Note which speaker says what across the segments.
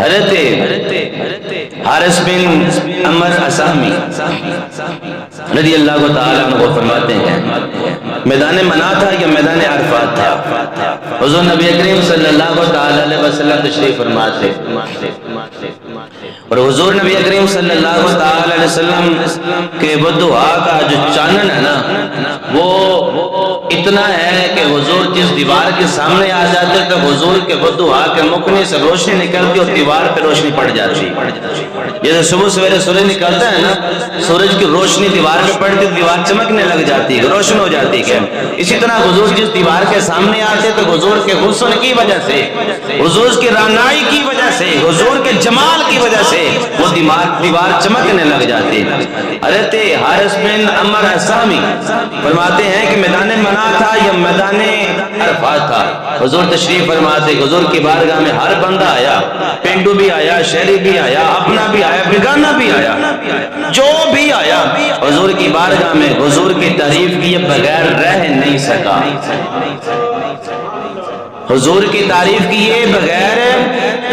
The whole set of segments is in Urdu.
Speaker 1: حضرت حارث بن عمر اسہمی رضی اللہ تعالیٰ عنہ فرماتے ہیں میدان منا تھا یا میدان عرفات تھا، حضور نبی کریم صلی اللہ علیہ وسلم تشریف فرما تھے، اور حضور نبی کریم صلی اللہ علیہ وسلم کے بدعا کا جو چانن ہے نا وہ اتنا ہے کہ حضور جس دیوار کے سامنے آ جاتے تو حضور کے بدعا کے مکنے سے روشنی نکلتی اور دیوار پہ روشنی پڑ جاتی. جیسے صبح سویرے سورج نکلتا ہے نا، سورج کی روشنی دیوار پہ پڑتی، دیوار چمکنے لگ جاتی ہے، روشن ہو جاتی ہے. اسی طرح حضور جس دیوار کے سامنے آتے تو حضور کے حسن کی وجہ سے، حضور کی رانائی کی وجہ سے، حضور کے جمال کی وجہ سے وہ دیوار چمکنے لگ جاتی. حضرت حارث بن عمر اسہمی فرماتے ہیں کہ میدان منا تھا یا میدان عرفات تھا، حضور تشریف فرماتے، حضور کی بارگاہ میں ہر بندہ آیا، پینڈو بھی آیا، شہری بھی آیا، اپنا بھی آیا، بیگانہ بھی آیا، جو بھی آیا حضور کی بارگاہ میں حضور کی تعریف کیے بغیر رہ نہیں سکا، حضور کی تعریف کیے بغیر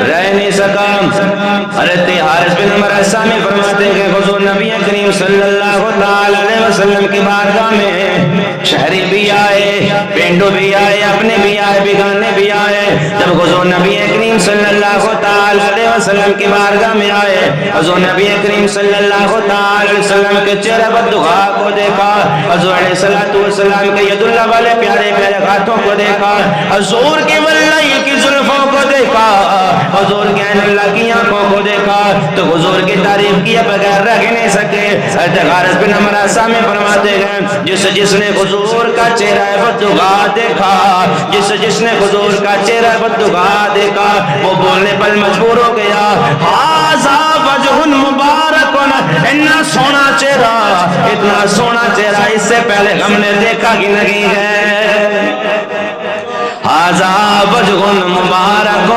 Speaker 1: رہ نہیں سکا. حضرت حارث بن عمر اسہمی فرماتے ہیں کہ حضور نبی کریم صلی اللہ علیہ وسلم کی بارگاہ میں شہری بھی آئے، پینڈو بھی آئے، اپنے بھی آئے، بیگانے بھی آئے. جب حضور نبی کریم صلی اللہ علیہ وسلم کی بارگاہ میں آئے، حضور نبی کریم صلی اللہ علیہ وسلم کے چہرے بددعا کو دیکھا، حضور علیہ السلام کے ید اللہ والے پیارے پیارے ہاتھوں کو دیکھا، حضور کی ولی کی زلفوں کو دیکھا، حضور کے عین اللہ کی آنکھوں کو دیکھا تو حضور کی تعریف کیے بغیر رہ نہیں سکے. حضرت حارث بن عمر اسہمی فرماتے ہیں جس نے حضور کا چہرہ بددعا دیکھا، جس نے حضور کا چہرہ بددعا دیکھا وہ بولنے پر مجبور ہو گیا، ھذا وجہ مبارک، اتنا سونا چہرہ، اتنا سونا چہرہ اس سے پہلے ہم نے دیکھا ہی نہیں ہے. ھذا وجہ مبارک،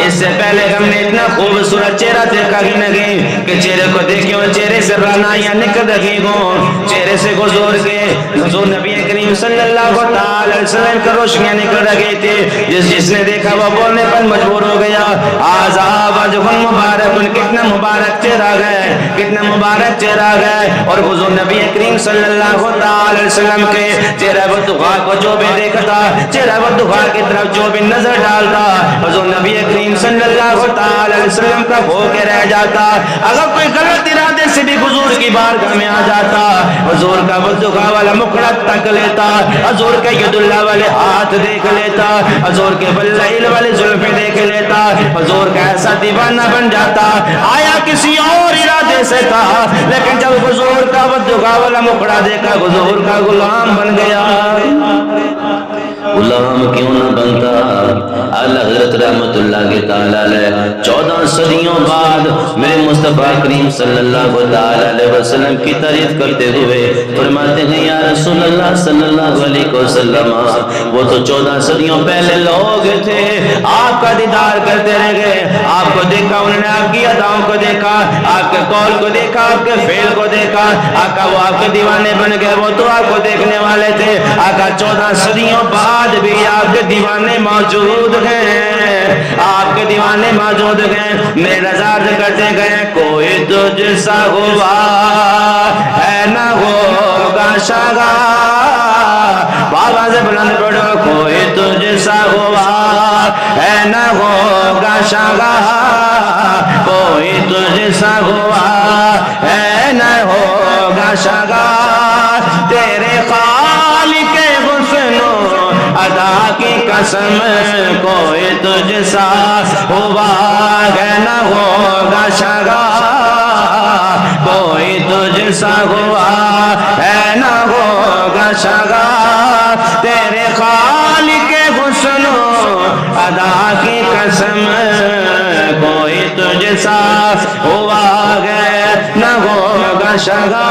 Speaker 1: اس سے پہلے ہم نے اتنا خوبصورت چہرہ دیکھا ہی نہیں کہ چہرے کو دیکھیں چہرے سے رانائیاں نکل رہی ہوں، چہرے سے حضور نبی کریم صلی اللہ علیہ وسلم کا روشنیاں نکل رہی تھی. جس نے دیکھا وہ بولنے پر مجبور ہو گیا، ھذا وجہ مبارک، کتنا مبارک چہرہ ہے، کتنا مبارک چہرہ ہے. اور حضور نبی کریم صلی اللہ علیہ وسلم کے چہرہ بددعا کو جو بھی دیکھتا، چہرہ بددعا کی طرف جو بھی نظر ڈالتا، حضور نبی کریم صلی اللہ علیہ وسلم کا ہو کے رہ جاتا. اگر کوئی غلط ارادے سے بھی حضور کی بارگاہ میں آ جاتا، حضور کا بددعا والا مکڑا تک لیتا، حضور کے ید اللہ والے ہاتھ دیکھ لیتا، حضور کے بلیل والے زلفیں دیکھ لیتا، حضور کا ایسا دیوانہ بن جاتا. آیا کسی اور ارادے سے تھا لیکن جب حضور کا بددعا والا مکڑا دیکھا حضور کا غلام بن گیا. غلام کیوں نہ بنتا؟ اعلیٰ حضرت رحمت اللہ کے تعالیٰ علیہ 14 صدیوں بعد میرے مصطفیٰ کریم صلی اللہ علیہ وسلم کی تعریف کرتے ہوئے فرماتے ہیں یا رسول اللہ صلی اللہ علیہ وسلم، وہ تو 14 صدیوں پہلے لوگ تھے، آپ کا دیدار کرتے رہ گئے، آپ کو دیکھا، انہوں نے آپ کی اداؤں کو دیکھا، آپ کے قول کو دیکھا، آپ کے فعل کو دیکھا. آقا وہ آپ کے دیوانے بن گئے، وہ تو آپ کو دیکھنے والے تھے. آقا 14 صدیوں بعد بھی آپ کے دیوانے موجود ہیں، آپ کے دیوانے موجود ہیں. میرے رضا کرتے گئے کوئی تجھ سا ہوا ہے نہ ہوگا شگا، بابا سے بلند پڑھو، کوئی تجھ سا ہوا ہے نہ ہوگا شگا، کوئی تجھ سا ہوا ہے نہ ہوگا شگا. تیرے خالق حسن و ادا کی قسم کوئی تجھ سا ہوا ہے نہ ہوگا شگا، کوئی تجھ سا ہوا ہے نہ ہوگا شگا. تیرے خالق حسن و ادا کی قسم کوئی تجھ سا ہوا ہے نہ ہوگا شگا.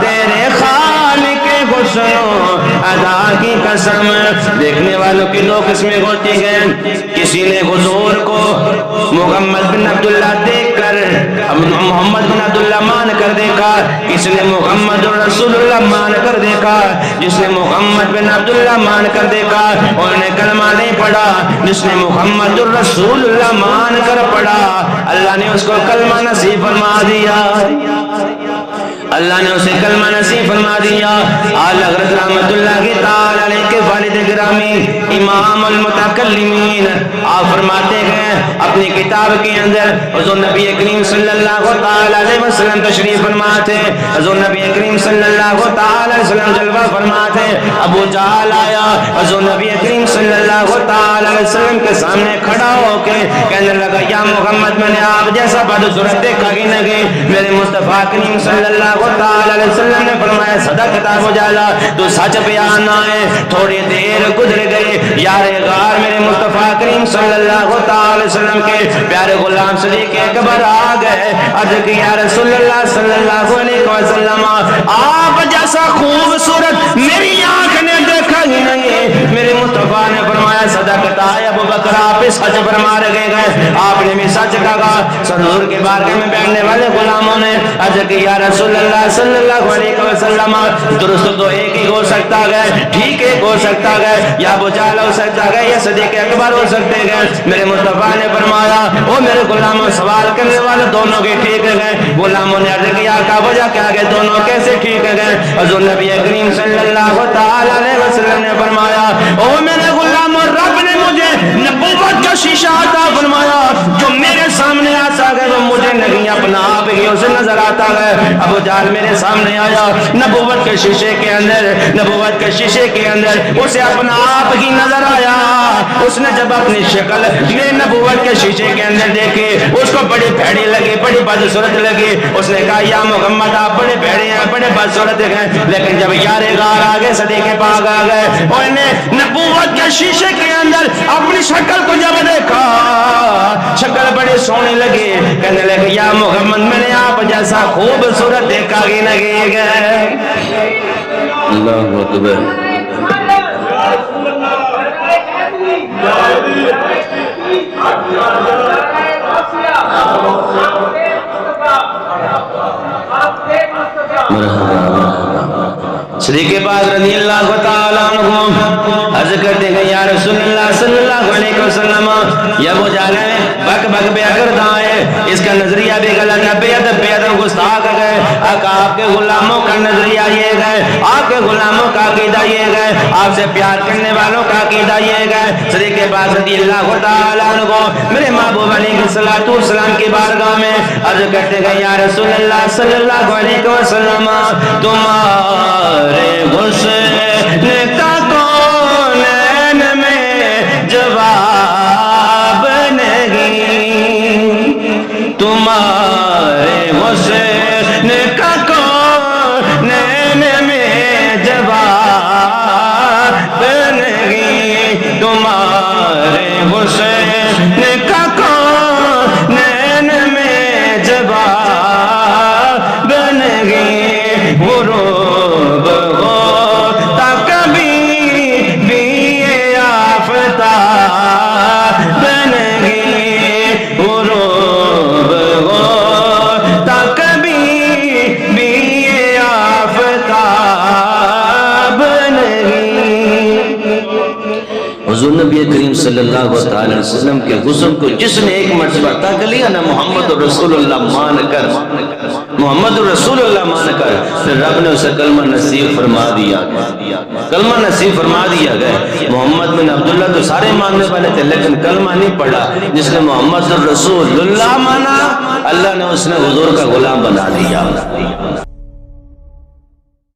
Speaker 1: تیرے خالق حسن و ادا کی قسم. دیکھنے والوں کی دو قسمیں ہوتی ہیں، کسی نے حضور کو محمد بن عبداللہ دیکھ کر محمد بن عبداللہ مان کر دیکھا، کسی نے محمد رسول اللہ مان کر دیکھا. جس نے محمد بن عبداللہ مان کر دیکھا انہوں نے کلمہ نہیں پڑھا پڑھا، جس نے محمد الرسول اللہ مان کر پڑھا، اللہ نے اس کو کلمہ نصیب فرما دیا، اللہ نے اسے کلمہ نصیب فرما دیا۔ اعلی حضرت رحمت اللہ تعالی علیہ کے والد گرامی امام المتکلمین آپ فرماتے ہیں اپنی کتاب کے اندر، حضور نبی کریم صلی اللہ تعالی علیہ وسلم تشریف فرماتے، حضور نبی کریم صلی اللہ تعالی علیہ وسلم جلوہ فرماتے، ابو جہل آیا حضور نبی کریم صلی اللہ تعالی علیہ وسلم کے سامنے کھڑا ہو کے کہنے لگا یا محمد میں نے آپ جیسا بدصورت دیکھا ہی نہیں، میرے مصطفیٰ کریم صلی اللہ تعالی علیہ وسلم نے فرمایا صدقت ابو جہل، تو سچ بیان آئے۔ تھوڑی دیر گزر گئی، یار غار میرے مصطفیٰ کریم صلی اللہ تعالی علیہ وسلم کے پیارے غلام صدیق اکبر آ گئے، عرض کی یا رسول اللہ صلی اللہ علیہ وسلم آپ جیسا خوبصورت میری آنکھ نے دیکھا ہی نہیں۔ میرے مصطفیٰ نے فرمایا صدقت آئے ابو بکر، آپ سچ فرما رہے گئے، آپ نے بھی سچ کہا۔ حضور کے بارگاہ میں بیٹھنے والے غلاموں نے عرض کی یا رسول اللہ صلی اللہ علیہ وسلم درست تو ایک ہی ہو سکتا ہے، ٹھیک ایک ہو سکتا ہے، یا ابو جہل ہو سکتا ہے یا صدیق اکبر ہو سکتے ہیں۔ میرے مصطفیٰ نے فرمایا او میرے غلاموں سوال کرنے والے دونوں کے ٹھیک ہے۔ غلاموں نے عرض کیا کا وجہ کیا کہ دونوں کیسے ٹھیک ہے؟ حضور نبی کریم صلی اللہ تعالی علیہ وسلم نے فرمایا او میرے غلاموں رب نے مجھے نبوت کا شیشہ عطا فرمایا، جو میرے سامنے آتا ہے وہ مجھے نہیں اپنا آپ ہی اسے نظر آتا ہے۔ ابو جہل میرے سامنے آیا نبوت کے شیشے کے اندر، نبوت کے شیشے کے اندر اسے اپنا آپ ہی نظر آیا۔ اس نے جب اپنی شکل نبوت کے شیشے کے اندر دیکھی اس کو بڑی بھیڑی لگی، بڑی بدصورت لگی۔ اس نے کہا یا محمد آپ بڑے بھیڑے ہیں، بڑے بدصورت ہیں۔ لیکن جب یار غار آگے صدیق پاک آ گئے، انہوں نے نبوت کے شیشے کے اندر اپنی شکل کو جب دیکھا شکل بڑی سونی لگی، کہنے لگے یا محمد میں نے آپ جیسا خوبصورت دیکھا ہی نہیں گئے۔ اللہ اکبر۔ صدیق پاک رضی اللہ تعالیٰ عنہ عرض کرتے ہیں یا رسول اللہ صلی اللہ علیہ وسلم یا ابو جہل بک بک بے کرتا ہے، اس کا نظریہ بھی غلط ہے، بے ادب گستاخ ہے۔ آپ کے غلاموں کا نظریہ یہ ہے، آپ کے غلاموں کا عقیدہ یہ ہے، آپ سے پیار کرنے والوں کا عقیدہ یہ ہے۔ صدیق پاک رضی اللہ تعالیٰ عنہ میرے محبوب علیہ الصلوۃ والسلام کی بارگاہ میں عرض کرتے ہیں یا رسول اللہ صلی اللہ علیہ وسلم تمہارے حسن کا کونین میں جواب نہیں، تمہارے حسن کا کونین میں جواب نہیں، تمہارے حسن کا کونین میں جواب نہیں، غروب ہوتا کبھی بھی آفتاب نہیں، غروب ہوتا کبھی بھی آفتاب نہیں۔ حضور نبی کریم صلی اللہ علیہ وسلم کے حسن کو جس نے ایک مرتبہ تک لیا نا محمد رسول اللہ مان کر، محمد رسول اللہ مان کر، پھر رب نے اسے کلمہ نصیب فرما دیا، کلمہ نصیب فرما دیا گئے۔ محمد بن عبداللہ تو سارے ماننے والے تھے لیکن کلمہ نہیں پڑھا، جس نے محمد رسول اللہ مانا اللہ نے اس نے حضور کا غلام بنا دیا۔